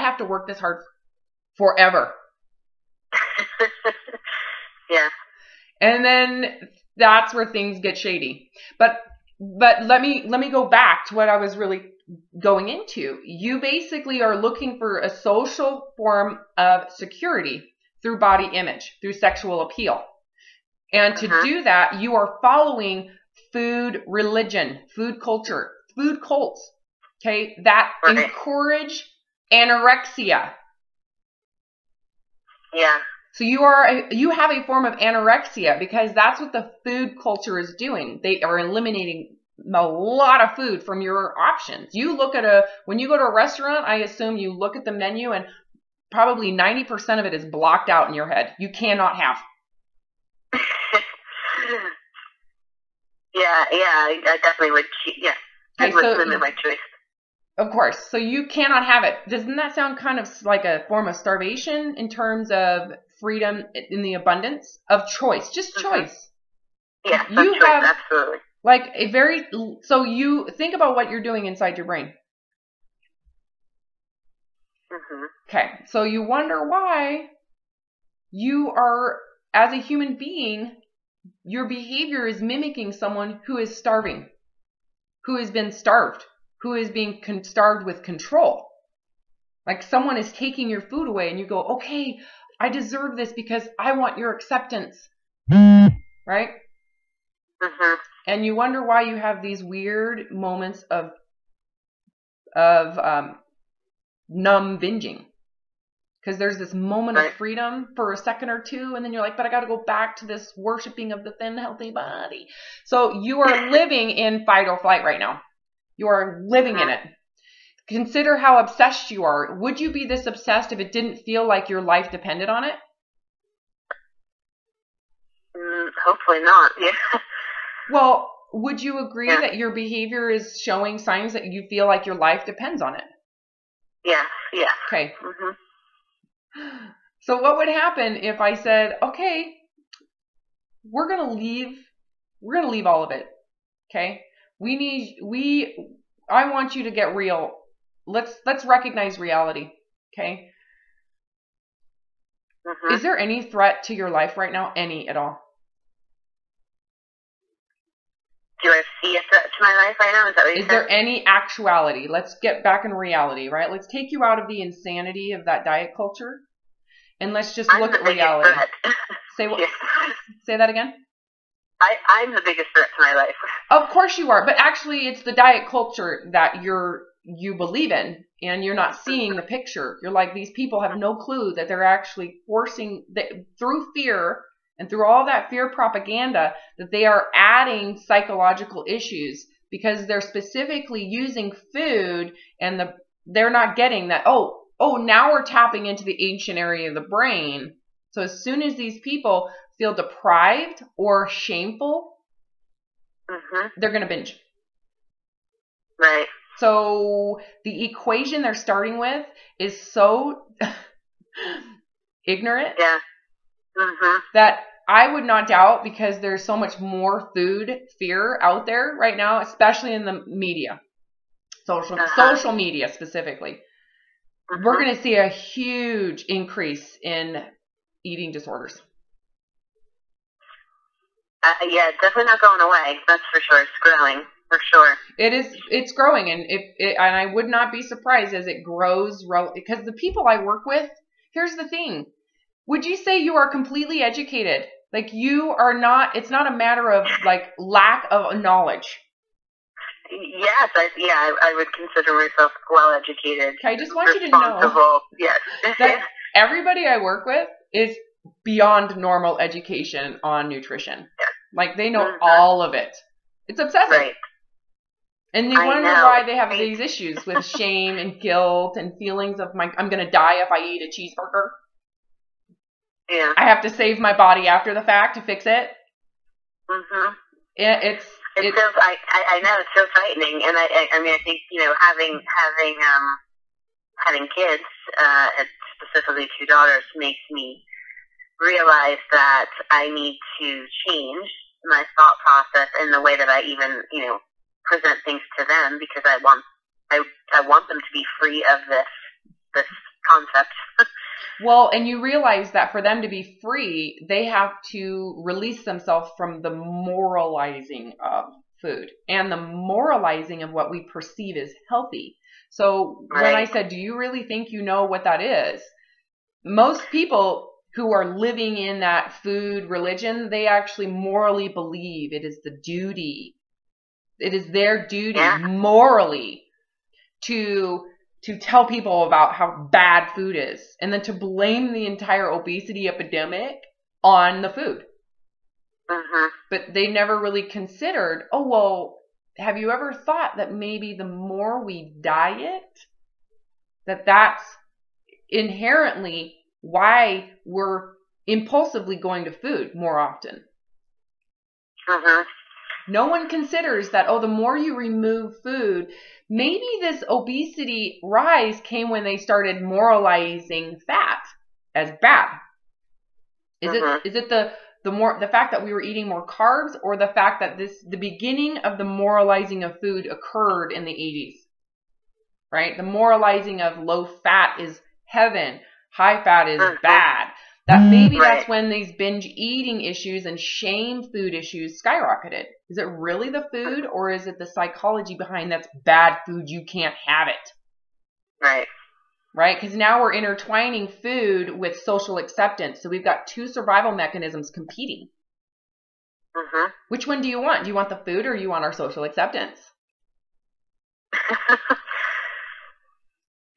have to work this hard forever. Yeah. And then that's where things get shady. But let me go back to what I was really going into. You basically are looking for a social form of security through body image, through sexual appeal. And to do that, you are following food religion, food culture, food cults, okay, that encourage anorexia. Yeah. So you have a form of anorexia because that's what the food culture is doing. They are eliminating a lot of food from your options. You look at when you go to a restaurant, I assume you look at the menu and probably 90% of it is blocked out in your head. You cannot have. Yeah, I definitely would. Yeah, I would limit my choice. Of course. So you cannot have it. Doesn't that sound kind of like a form of starvation in terms of freedom in the abundance of choice? Just choice. Yeah, you choice, have absolutely. Like so you think about what you're doing inside your brain. Okay. So you wonder why you are, as a human being, your behavior is mimicking someone who is starving, who has been starved, who is being starved with control. Like someone is taking your food away and you go, okay, I deserve this because I want your acceptance. Right? And you wonder why you have these weird moments of numb binging. Because there's this moment of freedom for a second or two, and then you're like, but I got to go back to this worshiping of the thin, healthy body. So you are living in fight or flight right now. You are living in it. Consider how obsessed you are. Would you be this obsessed if it didn't feel like your life depended on it? Hopefully not, yeah. Well, would you agree that your behavior is showing signs that you feel like your life depends on it? Yeah. Okay. So what would happen if I said, okay, we're going to leave all of it. Okay? I want you to get real. Let's recognize reality. Okay? Is there any threat to your life right now? Any at all? Do I see a threat to my life right now? Is that what you said? Is there any actuality? Let's get back in reality, right? Let's take you out of the insanity of that diet culture, and let's just look at reality. Say what? Say that again. I'm the biggest threat to my life. Of course you are, but actually, it's the diet culture that you believe in, and you're not seeing the picture. You're like, these people have no clue that they're actually forcing through fear. And through all that fear propaganda, that they are adding psychological issues because they're specifically using food, and they're not getting that, oh, now we're tapping into the ancient area of the brain. So as soon as these people feel deprived or shameful, they're going to binge. Right. So the equation they're starting with is so ignorant. Yeah. That I would not doubt, because there's so much more food fear out there right now, especially in the media, social media specifically. We're going to see a huge increase in eating disorders. Yeah, it's definitely not going away. That's for sure. It's growing, for sure. It's growing, and and I would not be surprised as it grows, because the people I work with, here's the thing. Would you say you are completely educated? Like you are not, it's not a matter of like lack of knowledge. Yes, I would consider myself well educated. Okay, I just want you to know that everybody I work with is beyond normal education on nutrition. Yeah. Like they know all of it. It's obsessive. Right. And they wonder why they have these issues with shame and guilt and feelings of I'm going to die if I eat a cheeseburger. Yeah. I have to save my body after the fact to fix it. Yeah, it's so I know it's so frightening, and I mean I think having kids, specifically 2 daughters, makes me realize that I need to change my thought process and the way that I even present things to them, because I want them to be free of this concept. Well, and you realize that for them to be free, they have to release themselves from the moralizing of food and the moralizing of what we perceive as healthy. So when I said, do you really think you know what that is? Most people who are living in that food religion, they actually morally believe it is the duty. It is their duty morally to tell people about how bad food is, and then to blame the entire obesity epidemic on the food. But they never really considered, oh, well, have you ever thought that maybe the more we diet, that's inherently why we're impulsively going to food more often? No one considers that, oh, the more you remove food, maybe this obesity rise came when they started moralizing fat as bad. Is it the fact that we were eating more carbs, or the fact that the beginning of the moralizing of food occurred in the 80s? Right? The moralizing of low fat is heaven, high fat is bad. That maybe that's when these binge eating issues and shame food issues skyrocketed. Is it really the food, or is it the psychology behind that's bad food, you can't have it? Right? Because now we're intertwining food with social acceptance. So we've got two survival mechanisms competing. Which one do you want? Do you want the food, or you want our social acceptance?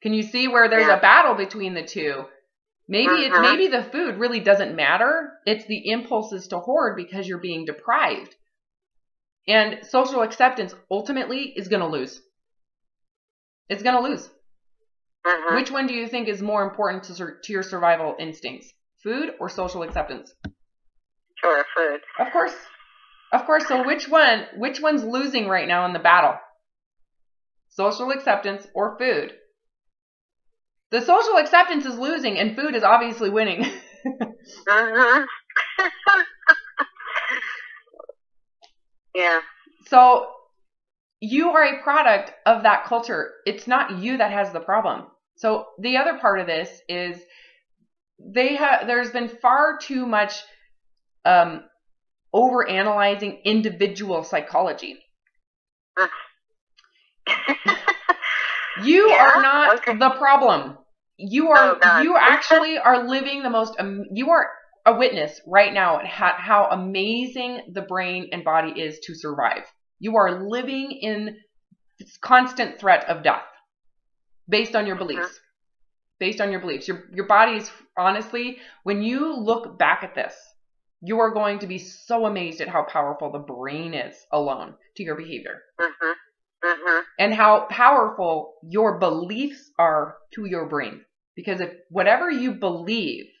Can you see where there's a battle between the two? Maybe the food really doesn't matter. It's the impulses to hoard because you're being deprived. And social acceptance ultimately is going to lose. It's going to lose. Which one do you think is more important to your survival instincts? Food or social acceptance? Sure, food. Of course. So which one's losing right now in the battle? Social acceptance or food? The social acceptance is losing, and food is obviously winning. So you are a product of that culture. It's not you that has the problem. So the other part of this is there's been far too much overanalyzing individual psychology. You are not the problem. You actually are living you are a witness right now at how amazing the brain and body is to survive. You are living in constant threat of death based on your beliefs. Your body is, honestly, when you look back at this, you are going to be so amazed at how powerful the brain is alone to your behavior. And how powerful your beliefs are to your brain. Because if whatever you believe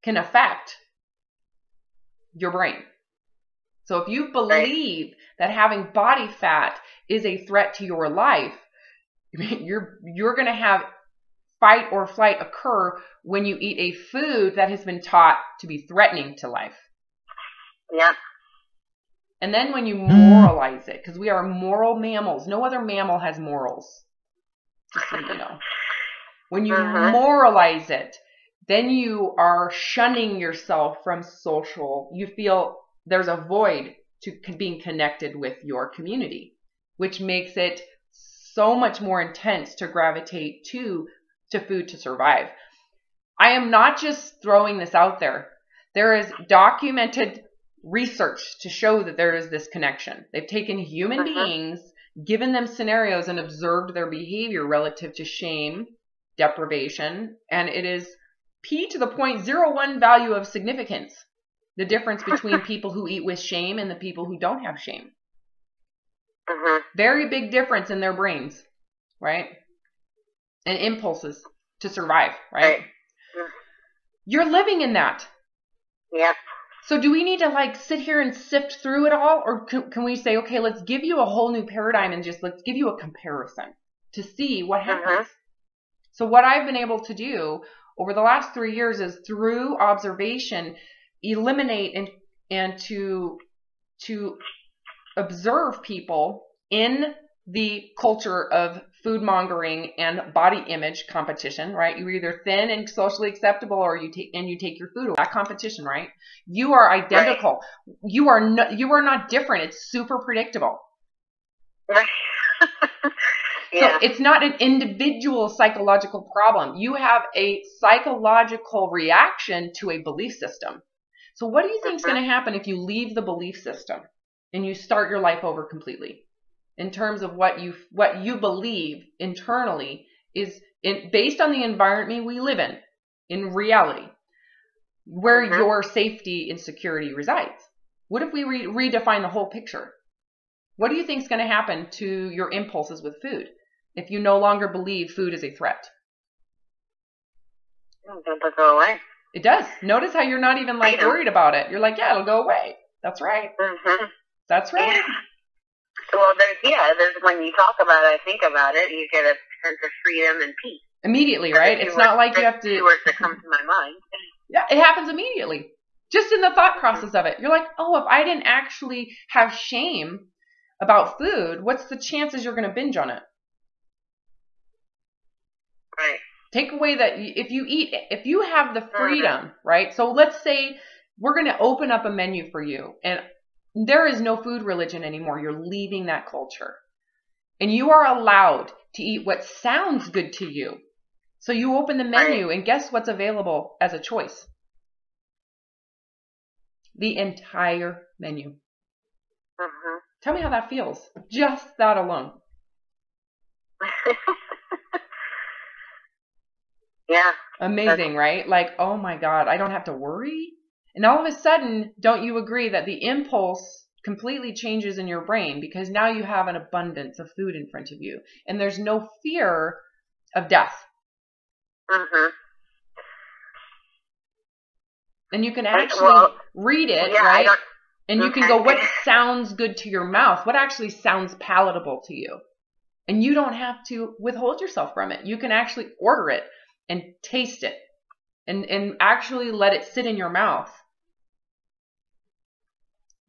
can affect your brain. So if you believe that having body fat is a threat to your life, you're going to have fight or flight occur when you eat a food that has been taught to be threatening to life. And then when you moralize it, because we are moral mammals. No other mammal has morals. Just so you know. When you moralize it, then you are shunning yourself from social. You feel there's a void to being connected with your community, which makes it so much more intense to gravitate to food to survive. I am not just throwing this out there. There is documented research to show that there is this connection. They've taken human beings, given them scenarios, and observed their behavior relative to shame, deprivation, and it is P to the 0.01 value of significance. The difference between people who eat with shame and the people who don't have shame. Very big difference in their brains, right? And impulses to survive, right? You're living in that. So do we need to sit here and sift through it all? Or can we say, okay, let's give you a whole new paradigm and let's give you a comparison to see what happens. So what I've been able to do over the last 3 years is, through observation, eliminate and to observe people in the culture of food mongering and body image competition, right? You're either thin and socially acceptable, or you take your food away. That competition, right? You are identical. Right. You are not different. It's super predictable. Right. Yeah. So it's not an individual psychological problem. You have a psychological reaction to a belief system. So what do you think is going to happen if you leave the belief system and you start your life over completely? In terms of what you believe internally is based on the environment we live in reality, where your safety and security resides. What if we redefine the whole picture? What do you think is going to happen to your impulses with food if you no longer believe food is a threat? It'll go away. It does. Notice how you're not even like worried about it. You're like, yeah, it'll go away. That's right. That's right. Yeah. Well, there's when you talk about it, I think about it, you get a sense of freedom and peace. Immediately, right? It's not like you have to... Two words that come to my mind. Yeah, it happens immediately. Just in the thought process of it. You're like, oh, if I didn't actually have shame about food, what's the chances you're going to binge on it? Right. Take away that if you have the freedom, right? So let's say we're going to open up a menu for you, and there is no food religion anymore. You're leaving that culture. And you are allowed to eat what sounds good to you. So you open the menu, and guess what's available as a choice? The entire menu. Tell me how that feels. Just that alone. Yeah. Amazing, right? Like, oh my God, I don't have to worry. And all of a sudden, don't you agree that the impulse completely changes in your brain because now you have an abundance of food in front of you and there's no fear of death. And you can actually read it, right? And you can go, what sounds good to your mouth? What actually sounds palatable to you? And you don't have to withhold yourself from it. You can actually order it and taste it and actually let it sit in your mouth.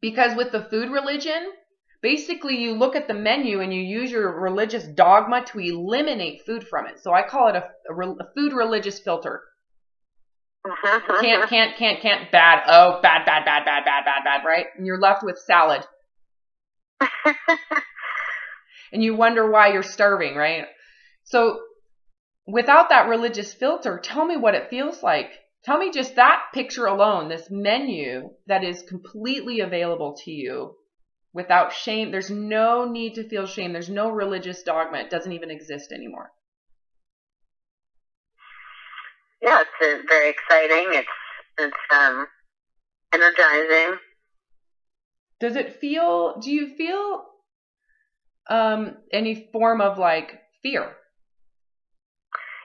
Because with the food religion, basically you look at the menu and you use your religious dogma to eliminate food from it. So I call it a food religious filter. Can't, bad. Oh, bad, right? And you're left with salad. And you wonder why you're starving, right? So without that religious filter, tell me what it feels like. Tell me just that picture alone, this menu that is completely available to you without shame. There's no need to feel shame. There's no religious dogma. It doesn't even exist anymore. Yeah, it's very exciting. It's energizing. Do you feel any form of like fear?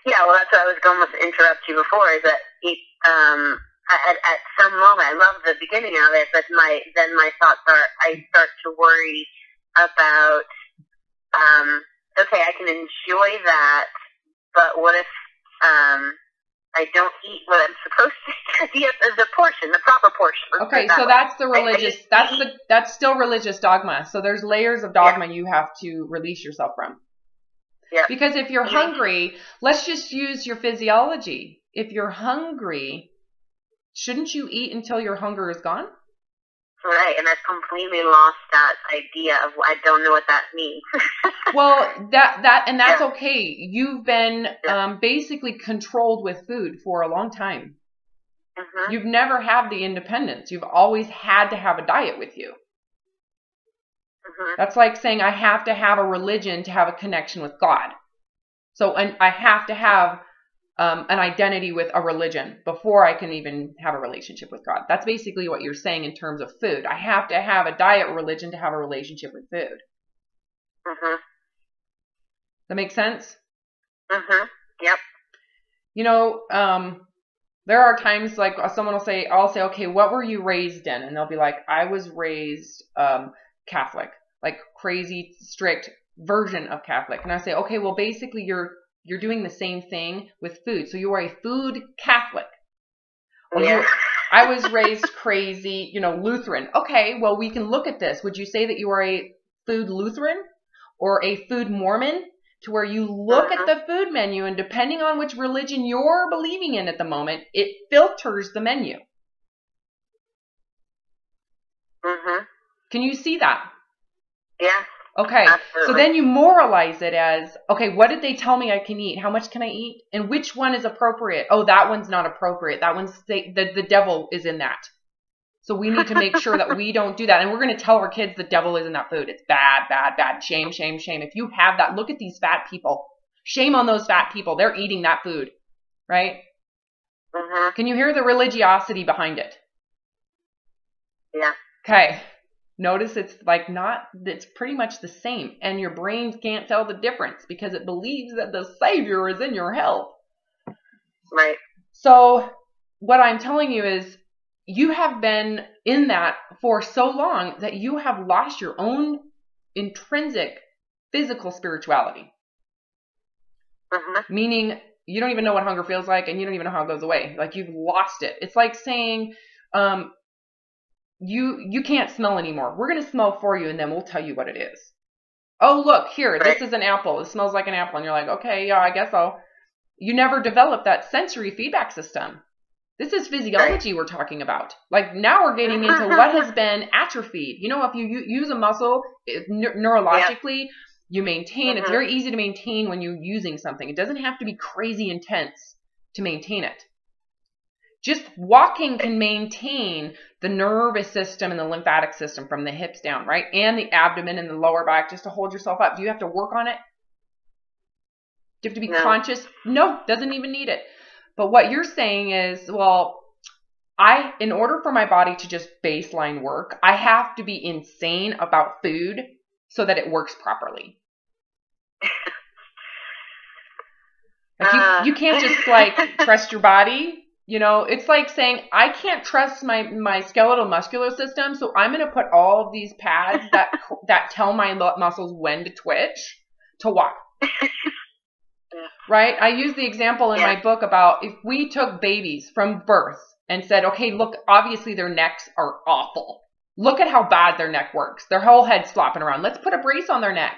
Yeah, well, that's what I was going to interrupt you before, is that at some moment, I love the beginning of it, but then my thoughts are, I start to worry about, okay, I can enjoy that, but what if I don't eat what I'm supposed to? The portion, the proper portion. Okay, so that's the religious, that's still religious dogma. So there's layers of dogma you have to release yourself from. Yeah. Because if you're hungry, let's just use your physiology. If you're hungry, shouldn't you eat until your hunger is gone? Right, and I've completely lost that idea of, I don't know what that means. Well, that's okay. You've been basically controlled with food for a long time. You've never had the independence. You've always had to have a diet with you. That's like saying I have to have a religion to have a connection with God. So I have to have an identity with a religion before I can even have a relationship with God. That's basically what you're saying in terms of food. I have to have a diet religion to have a relationship with food. That makes sense? Yep. You know, there are times like someone will say, I'll say, okay, what were you raised in? And they'll be like, I was raised Catholic, like crazy, strict version of Catholic. And I say, okay, well, basically you're doing the same thing with food. So you are a food Catholic. Or I was raised crazy, Lutheran. Okay, well, we can look at this. Would you say that you are a food Lutheran? or a food Mormon, to where you look at the food menu, and depending on which religion you're believing in at the moment, it filters the menu. Can you see that? Yeah. Okay. Absolutely. So then you moralize it as, okay, what did they tell me I can eat? How much can I eat? And which one is appropriate? Oh, that one's not appropriate. That one's, the devil is in that. So we need to make sure that we don't do that. And we're going to tell our kids the devil is in that food. It's bad, bad, bad. Shame, shame, shame. If you have that, look at these fat people. Shame on those fat people. They're eating that food, right? Can you hear the religiosity behind it? Yeah. Okay. Notice it's like it's pretty much the same. And your brain can't tell the difference because it believes that the Savior is in your health. Right. So what I'm telling you is you have been in that for so long that you have lost your own intrinsic physical spirituality. Meaning you don't even know what hunger feels like and you don't even know how it goes away. Like you've lost it. It's like saying, you can't smell anymore. We're going to smell for you and then we'll tell you what it is. Oh, look, here, this is an apple. It smells like an apple. And you're like, okay, yeah, I guess so. You never developed that sensory feedback system. This is physiology we're talking about. Like now we're getting into what has been atrophied. You know, if you use a muscle neurologically, you maintain. It's very easy to maintain when you're using something. It doesn't have to be crazy intense to maintain it. Just walking can maintain the nervous system and the lymphatic system from the hips down, right? And the abdomen and the lower back just to hold yourself up. Do you have to work on it? Do you have to be conscious? No, doesn't even need it. But what you're saying is, well, in order for my body to just baseline work, I have to be insane about food so that it works properly. Like you can't just like trust your body. You know, it's like saying, I can't trust my skeletal muscular system, so I'm going to put all of these pads that tell my muscles when to twitch to walk. Right? I use the example in my book about if we took babies from birth and said, okay, look, obviously their necks are awful. Look at how bad their neck works. Their whole head's flopping around. Let's put a brace on their neck.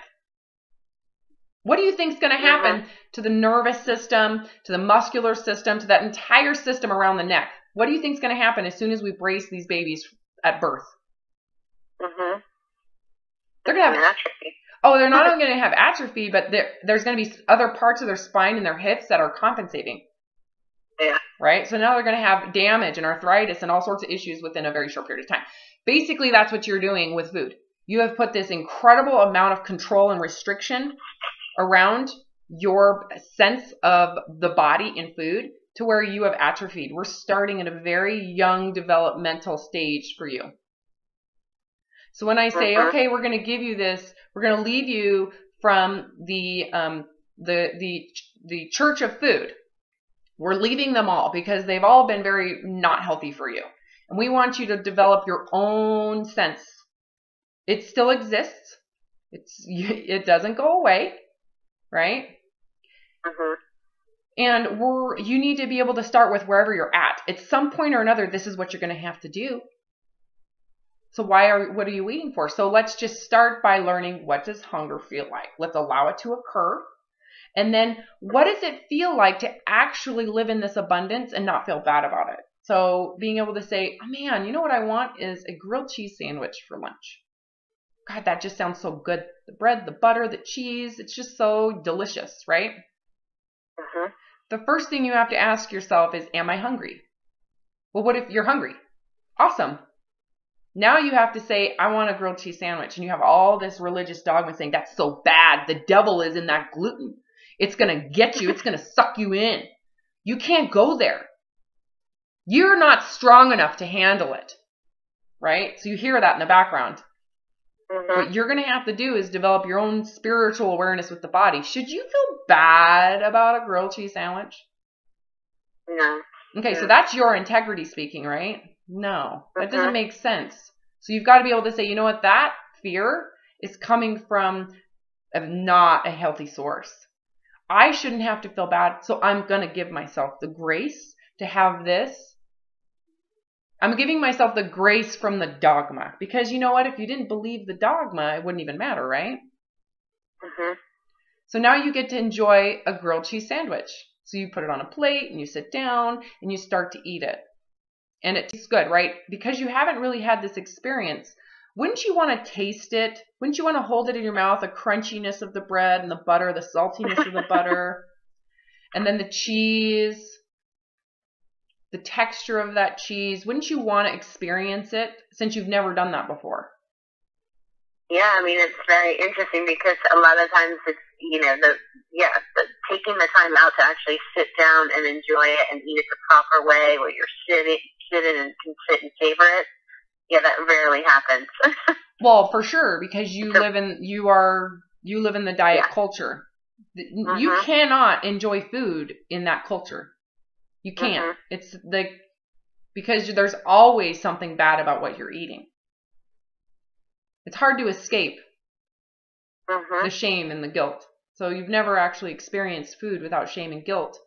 What do you think is going to happen to the nervous system, to the muscular system, to that entire system around the neck? What do you think is going to happen as soon as we brace these babies at birth? They're going to have atrophy. Oh, they're not only going to have atrophy, but there's going to be other parts of their spine and their hips that are compensating. Yeah. Right? So now they're going to have damage and arthritis and all sorts of issues within a very short period of time. Basically, that's what you're doing with food. You have put this incredible amount of control and restriction around your sense of the body in food to where you have atrophied. We're starting at a very young developmental stage for you. So when I say, okay, we're going to give you this, we're going to leave you from the church of food. We're leaving them all because they've all been very not healthy for you. And we want you to develop your own sense. It still exists. It doesn't go away, right? And you need to be able to start with wherever you're at. At some point or another, this is what you're going to have to do. So what are you waiting for? So let's just start by learning, what does hunger feel like? Let's allow it to occur. And then what does it feel like to actually live in this abundance and not feel bad about it? So being able to say, oh man, you know what I want is a grilled cheese sandwich for lunch. God, that just sounds so good. The bread, the butter, the cheese, it's just so delicious, right? The first thing you have to ask yourself is, am I hungry? Well, what if you're hungry? Awesome. Now you have to say, I want a grilled cheese sandwich. And you have all this religious dogma saying, that's so bad. The devil is in that gluten. It's going to get you. It's going to suck you in. You can't go there. You're not strong enough to handle it. Right? So you hear that in the background. What you're going to have to do is develop your own spiritual awareness with the body. Should you feel bad about a grilled cheese sandwich? No. Okay, so that's your integrity speaking, right? No, that doesn't make sense. So you've got to be able to say, you know what, that fear is coming from not a healthy source. I shouldn't have to feel bad, so I'm going to give myself the grace to have this. I'm giving myself the grace from the dogma. Because you know what, if you didn't believe the dogma, it wouldn't even matter, right? Mhm. So now you get to enjoy a grilled cheese sandwich. So you put it on a plate and you sit down and you start to eat it. And it tastes good, right? Because you haven't really had this experience. Wouldn't you want to taste it? Wouldn't you want to hold it in your mouth, the crunchiness of the bread and the butter, the saltiness of the butter, and then the cheese, the texture of that cheese? Wouldn't you want to experience it since you've never done that before? Yeah, I mean, it's very interesting because a lot of times it's, taking the time out to actually sit down and enjoy it and eat it the proper way where you're sitting and can sit and savor it. Yeah, that rarely happens. Well, for sure, because you live in the diet culture. You cannot enjoy food in that culture. You can't. It's because there's always something bad about what you're eating. It's hard to escape the shame and the guilt. So you've never actually experienced food without shame and guilt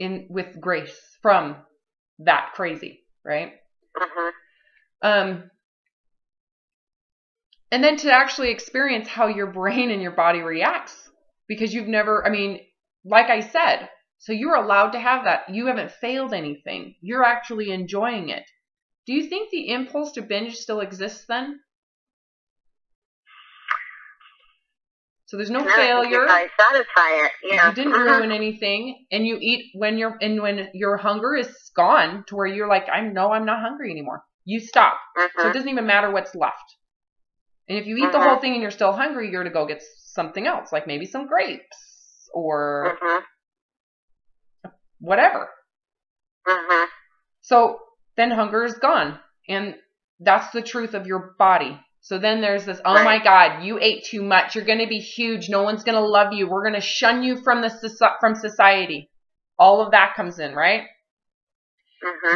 with grace from that crazy, right? And then to actually experience how your brain and your body reacts, because you've never, I mean, like I said, so you're allowed to have that. You haven't failed anything. You're actually enjoying it. Do you think the impulse to binge still exists then? So there's no failure. I satisfy it. Yeah. You didn't ruin anything, and you eat when your hunger is gone to where you're like, I'm not hungry anymore. You stop. So it doesn't even matter what's left. And if you eat the whole thing and you're still hungry, you're to go get something else, like maybe some grapes or whatever. So then hunger is gone, and that's the truth of your body. So then there's this, oh my God, you ate too much. You're going to be huge. No one's going to love you. We're going to shun you from society. All of that comes in, right?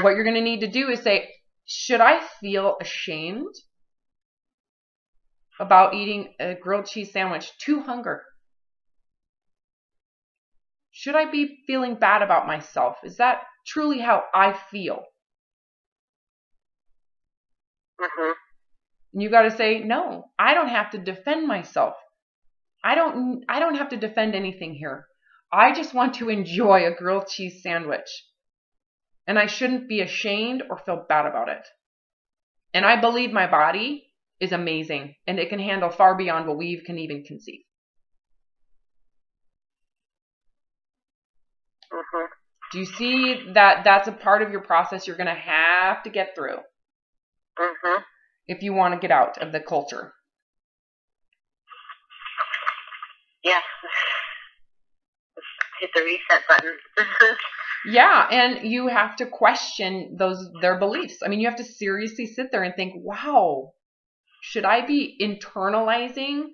What you're going to need to do is say, should I feel ashamed about eating a grilled cheese sandwich to hunger? Should I be feeling bad about myself? Is that truly how I feel? And you got to say, no, I don't have to defend myself. I don't have to defend anything here. I just want to enjoy a grilled cheese sandwich. And I shouldn't be ashamed or feel bad about it. And I believe my body is amazing, and it can handle far beyond what we can even conceive. Do you see that that's a part of your process you're going to have to get through if you want to get out of the culture? Yes. Hit the reset button. Yeah, and you have to question their beliefs. I mean, you have to seriously sit there and think, wow, should I be internalizing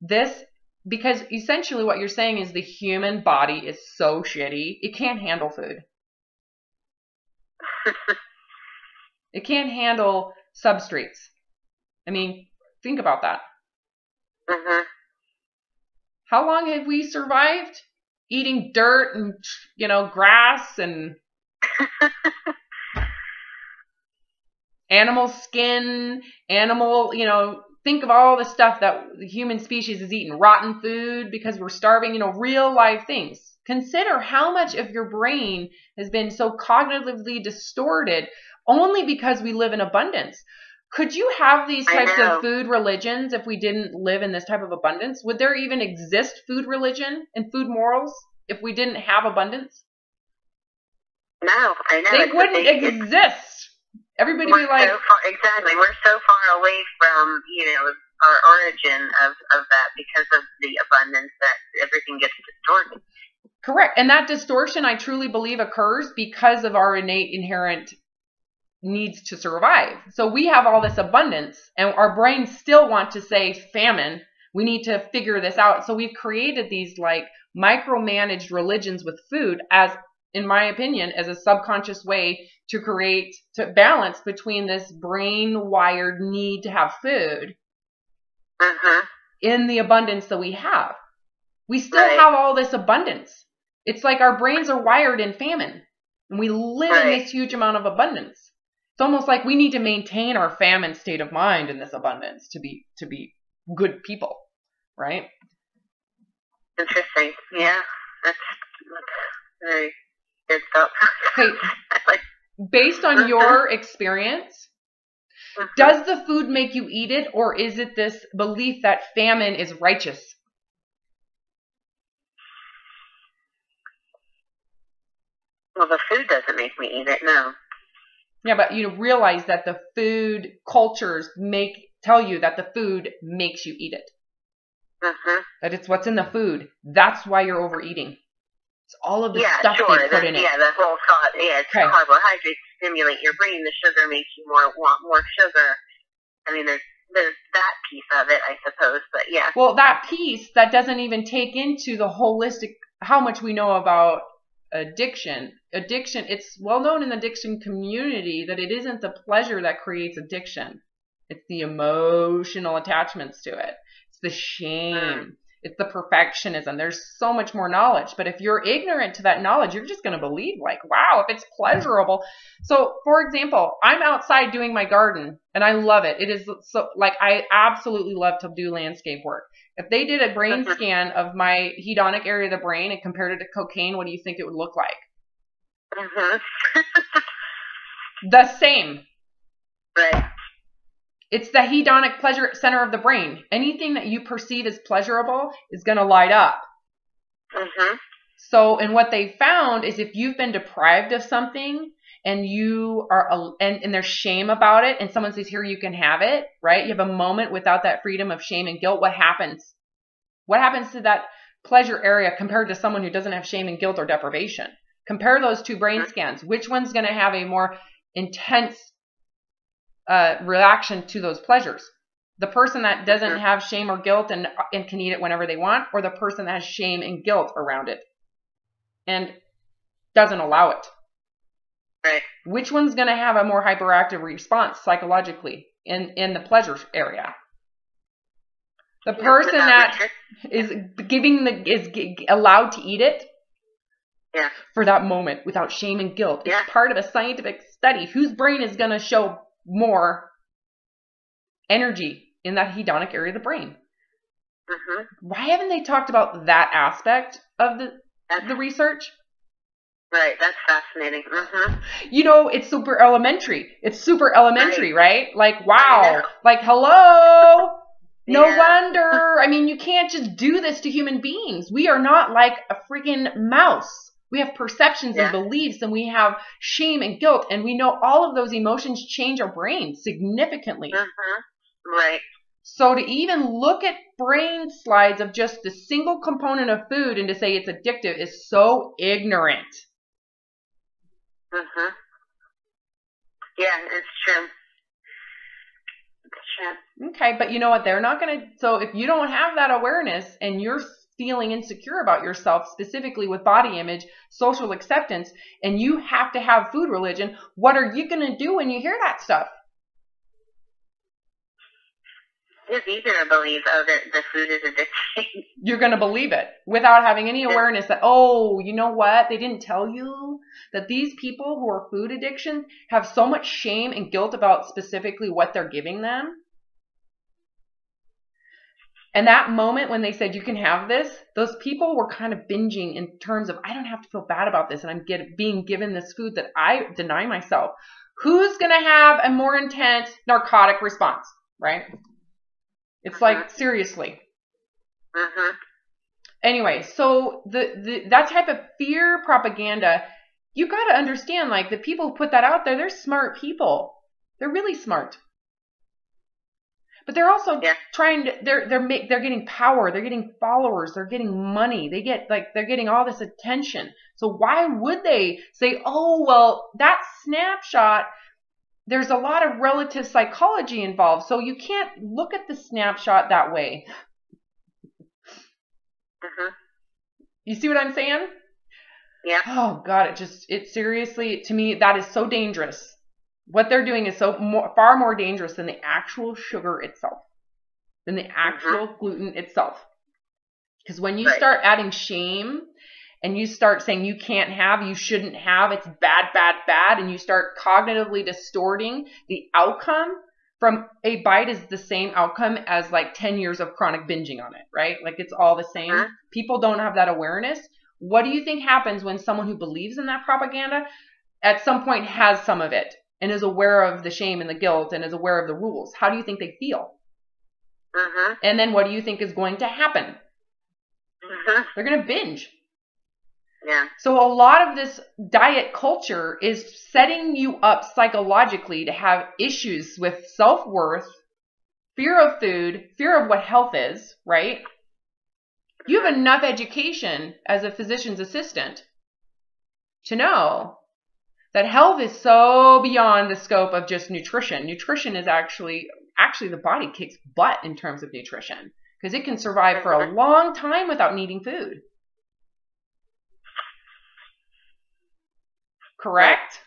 this? Because essentially what you're saying is the human body is so shitty, it can't handle food. It can't handle substrates. I mean, think about that. How long have we survived? Eating dirt and, grass and animal skin, think of all the stuff that the human species is eating, rotten food because we're starving, real live things. Consider how much of your brain has been so cognitively distorted only because we live in abundance. Could you have these types of food religions if we didn't live in this type of abundance? Would there even exist food religion and food morals if we didn't have abundance? No, I know. They wouldn't exist. Everybody would be like... Exactly. We're so far away from, our origin of that because of the abundance that everything gets distorted. Correct. And that distortion, I truly believe, occurs because of our innate inherent needs to survive. So we have all this abundance and our brains still want to say famine. We need to figure this out. So we've created these like micromanaged religions with food as, in my opinion, as a subconscious way to balance between this brain wired need to have food in the abundance that we have. We still have all this abundance. It's like our brains are wired in famine and we live in this huge amount of abundance. It's almost like we need to maintain our famine state of mind in this abundance to be good people, right? Interesting. Yeah, that's very good stuff. Hey, like, based on your experience, mm-hmm. does the food make you eat it, or is it this belief that famine is righteous? Well, the food doesn't make me eat it, no. Yeah, but you realize that the food cultures tell you that the food makes you eat it. Mm-hmm. That it's what's in the food. That's why you're overeating. It's all of the stuff sure. they put in it. Yeah, the whole thought. Yeah, it's carbohydrates stimulate your brain. The sugar makes you want more sugar. I mean, there's that piece of it, I suppose. But yeah. Well, that piece that doesn't even take into the holistic, how much we know about addiction. Addiction, it's well known in the addiction community that it isn't the pleasure that creates addiction. It's the emotional attachments to it. It's the shame. It's the perfectionism. There's so much more knowledge. But if you're ignorant to that knowledge, you're just going to believe like, wow, if it's pleasurable. So, for example, I'm outside doing my garden and I love it. It is so like, I absolutely love to do landscape work. If they did a brain scan of my hedonic area of the brain and compared it to cocaine, what do you think it would look like? Mm-hmm. The same. Right. It's the hedonic pleasure center of the brain. Anything that you perceive as pleasurable is going to light up. Mm-hmm. So, and what they found is if you've been deprived of something and you are, and there's shame about it, and someone says, here, you can have it, right? You have a moment without that freedom of shame and guilt. What happens? What happens to that pleasure area compared to someone who doesn't have shame and guilt or deprivation? Compare those two brain scans. Which one's going to have a more intense reaction to those pleasures? The person that doesn't have shame or guilt and can eat it whenever they want, or the person that has shame and guilt around it and doesn't allow it? Right. Which one's going to have a more hyperactive response psychologically in the pleasure area? The person that is allowed to eat it for that moment without shame and guilt. It's part of a scientific study. Whose brain is going to show more energy in that hedonic area of the brain? Mm-hmm. Why haven't they talked about that aspect of the research? Right, that's fascinating. Mm-hmm. You know, it's super elementary. It's super elementary, right? Like, wow. Like, hello. No wonder. I mean, you can't just do this to human beings. We are not like a freaking mouse. We have perceptions and beliefs, and we have shame and guilt, and we know all of those emotions change our brain significantly. Mm-hmm. Right. So to even look at brain slides of just the single component of food and to say it's addictive is so ignorant. Mm-hmm. Yeah, it's true. Okay, but you know what? They're not going to. So if you don't have that awareness and you're feeling insecure about yourself, specifically with body image, social acceptance, and you have to have food religion, what are you going to do when you hear that stuff? It's easier to believe the food is addicting. You're going to believe it without having any awareness that, oh, you know what? They didn't tell you that these people who are food addiction have so much shame and guilt about specifically what they're giving them. And that moment when they said, you can have this, those people were kind of binging in terms of, I don't have to feel bad about this. And I'm being given this food that I deny myself. Who's going to have a more intense narcotic response, right? It's like, seriously. Mm-hmm. Anyway, so that type of fear propaganda, you got to understand, like, the people who put that out there, they're smart people. They're really smart. But they're also trying to, they're getting power, they're getting followers, they're getting money, they're getting all this attention. So why would they say, oh, well, that snapshot, there's a lot of relative psychology involved, so you can't look at the snapshot that way. Mm-hmm. You see what I'm saying? Yeah. Oh God, it seriously, to me, that is so dangerous. What they're doing is far more dangerous than the actual sugar itself, than the actual gluten itself. Because when you start adding shame and you start saying you can't have, you shouldn't have, it's bad, bad, bad, and you start cognitively distorting the outcome from a bite is the same outcome as like 10 years of chronic binging on it, right? Like it's all the same. People don't have that awareness. What do you think happens when someone who believes in that propaganda at some point has some of it and is aware of the shame and the guilt and is aware of the rules? How do you think they feel? And then what do you think is going to happen? They're going to binge. Yeah. So a lot of this diet culture is setting you up psychologically to have issues with self-worth, fear of food, fear of what health is, right? You have enough education as a physician's assistant to know that health is so beyond the scope of just nutrition. Nutrition is actually the body kicks butt in terms of nutrition because it can survive for a long time without needing food. Correct?